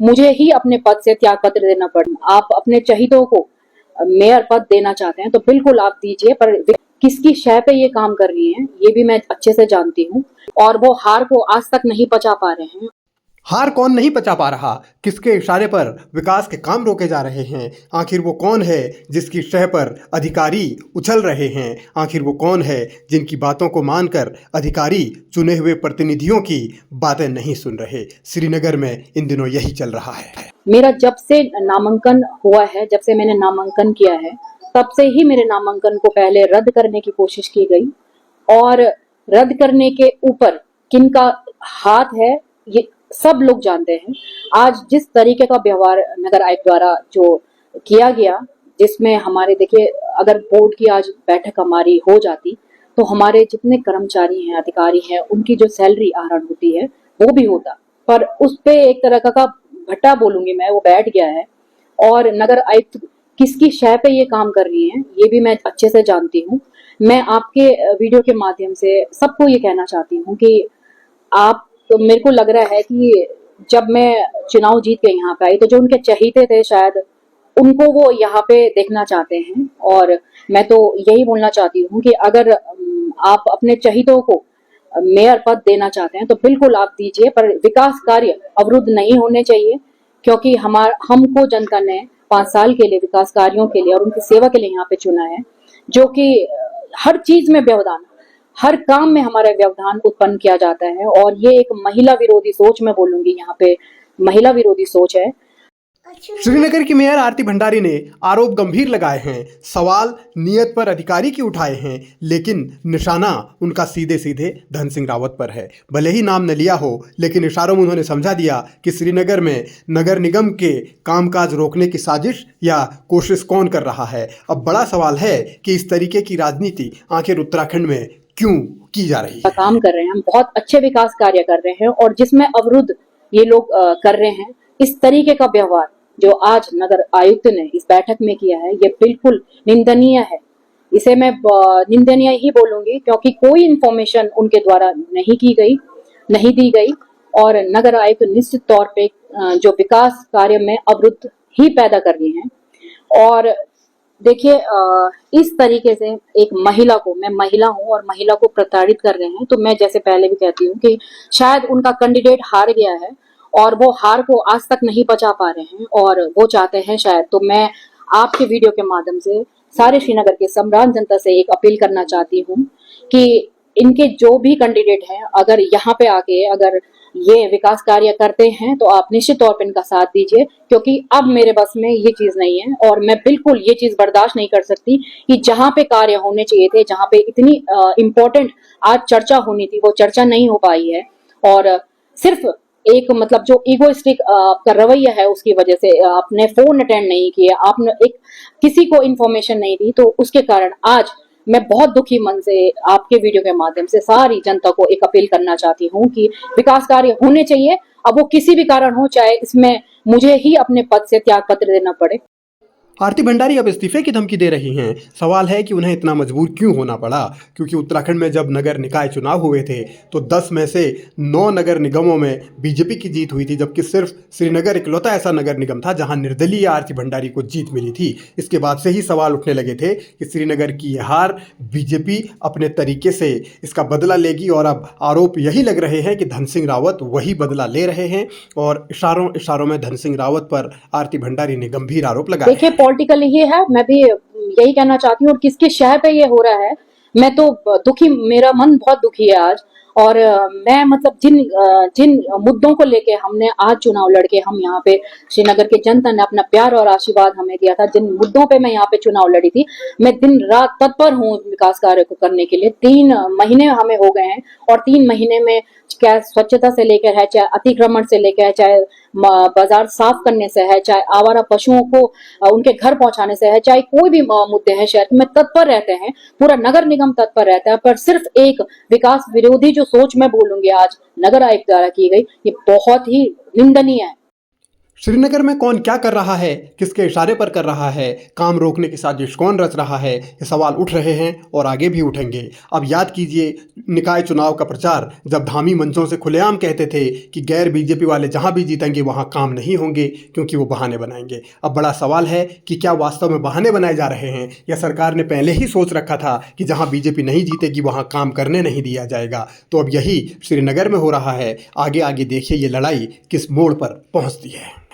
मुझे ही अपने पद से त्याग पत्र देना पड़े। आप अपने चहितों को मेयर पद देना चाहते हैं तो बिल्कुल आप दीजिए, पर किसकी शय पे ये काम कर रही हैं ये भी मैं अच्छे से जानती हूँ, और वो हार को आज तक नहीं पचा पा रहे हैं। हार कौन नहीं पचा पा रहा? किसके इशारे पर विकास के काम रोके जा रहे हैं? आखिर वो कौन है जिसकी शह पर अधिकारी उछल रहे हैं? आखिर वो कौन है जिनकी बातों को मानकर अधिकारी चुने हुए प्रतिनिधियों की बातें नहीं सुन रहे? श्रीनगर में इन दिनों यही चल रहा है। मेरा जब से नामांकन हुआ है, जब से मैंने नामांकन किया है, तब से ही मेरे नामांकन को पहले रद्द करने की कोशिश की गई, और रद्द करने के ऊपर किनका हाथ है ये सब लोग जानते हैं। आज जिस तरीके का व्यवहार नगर आयुक्त द्वारा जो किया गया, जिसमें हमारे देखिए, अगर बोर्ड की आज बैठक हमारी हो जाती तो हमारे जितने कर्मचारी हैं, अधिकारी हैं, उनकी जो सैलरी आहरण होती है वो भी होता, पर उस पे एक तरह का भट्टा बोलूंगी मैं, वो बैठ गया है। और नगर आयुक्त किसकी शय पे ये काम कर रही हैं ये भी मैं अच्छे से जानती हूँ। मैं आपके वीडियो के माध्यम से सबको ये कहना चाहती हूँ कि आप, तो मेरे को लग रहा है कि जब मैं चुनाव जीत के यहाँ पे आई तो जो उनके चहीते थे शायद उनको वो यहाँ पे देखना चाहते हैं, और मैं तो यही बोलना चाहती हूँ कि अगर आप अपने चहीतों को मेयर पद देना चाहते हैं तो बिल्कुल आप दीजिए, पर विकास कार्य अवरुद्ध नहीं होने चाहिए, क्योंकि हमको जनता ने 5 साल के लिए विकास कार्यों के लिए और उनकी सेवा के लिए यहाँ पे चुना है, जो कि हर चीज में व्यवधान, हर काम में हमारा व्यवधान उत्पन्न किया जाता है। और ये एक महिला विरोधी सोच, मैं बोलूंगी यहाँ पे महिला विरोधी सोच है। श्रीनगर की मेयर आरती भंडारी ने आरोप गंभीर लगाए हैं, सवाल नियत पर अधिकारी की उठाए हैं, लेकिन निशाना उनका सीधे सीधे धन सिंह रावत पर है। भले ही नाम न लिया हो, लेकिन इशारों में उन्होंने समझा दिया कि श्रीनगर में नगर निगम के कामकाज रोकने की साजिश या कोशिश कौन कर रहा है। अब बड़ा सवाल है कि इस तरीके की राजनीति आखिर उत्तराखंड में क्यों की जा रही है। काम कर रहे हैं, हम बहुत अच्छे विकास कार्य कर रहे हैं, और जिसमें अवरुद्ध ये लोग कर रहे हैं, इस तरीके का व्यवहार जो आज नगर आयुक्त ने इस बैठक में किया है ये बिल्कुल निंदनीय है। इसे मैं निंदनीय ही बोलूंगी, क्योंकि कोई इंफॉर्मेशन उनके द्वारा नहीं दी गई, और नगर आयुक्त निश्चित तौर पे जो विकास कार्य में अवरुद्ध ही पैदा कर रही हैं। और देखिए, इस तरीके से एक महिला को, मैं महिला हूं और महिला को प्रताड़ित कर रहे हैं, तो मैं जैसे पहले भी कहती हूँ कि शायद उनका कैंडिडेट हार गया है और वो हार को आज तक नहीं बचा पा रहे हैं, और वो चाहते हैं शायद। तो मैं आपके वीडियो के माध्यम से सारे श्रीनगर के सम्राट जनता से एक अपील करना चाहती हूँ कि इनके जो भी कैंडिडेट हैं, अगर यहाँ पे आके अगर ये विकास कार्य करते हैं तो आप निश्चित तौर पर इनका साथ दीजिए, क्योंकि अब मेरे बस में ये चीज नहीं है, और मैं बिल्कुल ये चीज बर्दाश्त नहीं कर सकती कि जहां पे कार्य होने चाहिए थे, जहां पे इतनी इम्पोर्टेंट आज चर्चा होनी थी, वो चर्चा नहीं हो पाई है। और सिर्फ एक मतलब जो इगोइस्टिक आपका रवैया है, उसकी वजह से आपने फोन अटेंड नहीं किया, आपने एक किसी को इन्फॉर्मेशन नहीं दी, तो उसके कारण आज मैं बहुत दुखी मन से आपके वीडियो के माध्यम से सारी जनता को एक अपील करना चाहती हूँ कि विकास कार्य होने चाहिए, अब वो किसी भी कारण हो, चाहे इसमें मुझे ही अपने पद से त्याग पत्र देना पड़े। आरती भंडारी अब इस्तीफे की धमकी दे रही हैं। सवाल है कि उन्हें इतना मजबूर क्यों होना पड़ा, क्योंकि उत्तराखंड में जब नगर निकाय चुनाव हुए थे तो 10 में से 9 नगर निगमों में बीजेपी की जीत हुई थी, जबकि सिर्फ श्रीनगर इकलौता ऐसा नगर निगम था जहां निर्दलीय आरती भंडारी को जीत मिली थी। इसके बाद से ही सवाल उठने लगे थे कि श्रीनगर की यह हार बीजेपी अपने तरीके से इसका बदला लेगी, और अब आरोप यही लग रहे हैं कि धन सिंह रावत वही बदला ले रहे हैं, और इशारों में धन सिंह रावत पर आरती भंडारी ने गंभीर आरोप लगाए। पॉलिटिकल ही है, मैं भी यही कहना चाहती हूँ, और किसके शय पे ये हो रहा है, मैं तो दुखी, मेरा मन बहुत दुखी है आज। और मैं मतलब जिन मुद्दों को लेके हमने आज चुनाव लड़के, हम यहाँ पे श्रीनगर के जनता ने अपना प्यार और आशीर्वाद हमें दिया था, जिन मुद्दों पे मैं यहाँ पे चुनाव लड़ी थी, मैं दिन रात तत्पर हूँ विकास कार्य को करने के लिए। 3 महीने हमें हो गए हैं, और 3 महीने में क्या स्वच्छता से लेकर है, चाहे अतिक्रमण से लेकर है, चाहे बाजार साफ करने से है, चाहे आवारा पशुओं को उनके घर पहुंचाने से है, चाहे कोई भी मुद्दे हैं शहर में तत्पर रहते हैं, पूरा नगर निगम तत्पर रहता है। पर सिर्फ एक विकास विरोधी जो सोच मैं बोलूंगी आज नगर आयुक्त द्वारा की गई, ये बहुत ही निंदनीय है। श्रीनगर में कौन क्या कर रहा है, किसके इशारे पर कर रहा है, काम रोकने की साजिश कौन रच रहा है, ये सवाल उठ रहे हैं और आगे भी उठेंगे। अब याद कीजिए निकाय चुनाव का प्रचार, जब धामी मंचों से खुलेआम कहते थे कि गैर बीजेपी वाले जहां भी जीतेंगे वहां काम नहीं होंगे क्योंकि वो बहाने बनाएंगे। अब बड़ा सवाल है कि क्या वास्तव में बहाने बनाए जा रहे हैं या सरकार ने पहले ही सोच रखा था कि जहां बीजेपी नहीं जीतेगी वहां काम करने नहीं दिया जाएगा। तो अब यही श्रीनगर में हो रहा है। आगे आगे देखिए ये लड़ाई किस मोड़ पर पहुंचती है।